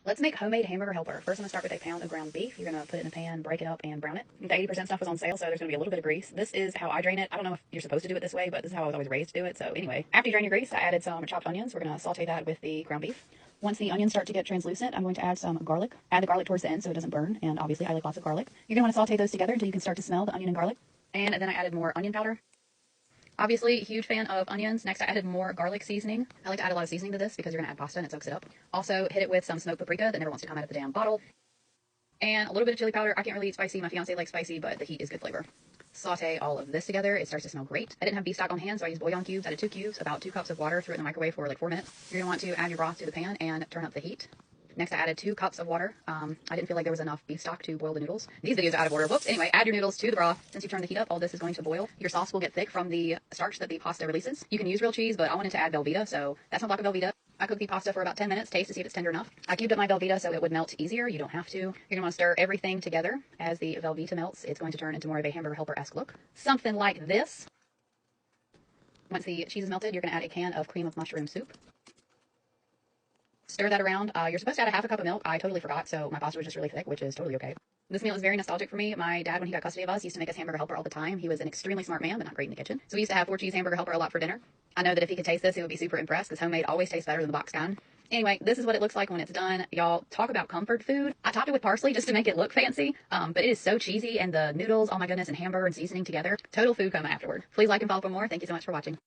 Let's make homemade hamburger helper. First, I'm gonna start with a pound of ground beef. You're gonna put it in a pan, break it up, and brown it. The 80% stuff was on sale, so there's gonna be a little bit of grease. This is how I drain it. I don't know if you're supposed to do it this way, but this is how I was always raised to do it. So anyway, after you drain your grease, I added some chopped onions. We're gonna saute that with the ground beef. Once the onions start to get translucent, I'm going to add some garlic. Add the garlic towards the end so it doesn't burn, and obviously I like lots of garlic. You're gonna wanna saute those together until you can start to smell the onion and garlic. And then I added more onion powder. Obviously, huge fan of onions. Next, I added more garlic seasoning. I like to add a lot of seasoning to this because you're going to add pasta and it soaks it up. Also, hit it with some smoked paprika that never wants to come out of the damn bottle. And a little bit of chili powder. I can't really eat spicy. My fiance likes spicy, but the heat is good flavor. Saute all of this together. It starts to smell great. I didn't have beef stock on hand, so I used bouillon cubes. I added 2 cubes, about 2 cups of water, threw it in the microwave for like 4 minutes. You're going to want to add your broth to the pan and turn up the heat. Next, I added 2 cups of water. I didn't feel like there was enough beef stock to boil the noodles. These videos are out of order. Whoops. Anyway, add your noodles to the broth. Since you've turned the heat up, all this is going to boil. Your sauce will get thick from the starch that the pasta releases. You can use real cheese, but I wanted to add Velveeta, so that's my block of Velveeta. I cooked the pasta for about 10 minutes, taste to see if it's tender enough. I cubed up my Velveeta so it would melt easier. You don't have to. You're going to want to stir everything together. As the Velveeta melts, it's going to turn into more of a hamburger helper-esque look. Something like this. Once the cheese is melted, you're going to add a can of cream of mushroom soup. Stir that around. You're supposed to add a 1/2 cup of milk. I totally forgot, so my pasta was just really thick, which is totally okay. This meal is very nostalgic for me. My dad, when he got custody of us, used to make us hamburger helper all the time. He was an extremely smart man, but not great in the kitchen. So we used to have 4 cheese hamburger helper a lot for dinner. I know that if he could taste this, he would be super impressed because homemade always tastes better than the box kind. Anyway, this is what it looks like when it's done. Y'all, talk about comfort food. I topped it with parsley just to make it look fancy, but it is so cheesy, and the noodles, oh my goodness, and hamburger and seasoning together. Total food coma afterward. Please like and follow for more. Thank you so much for watching.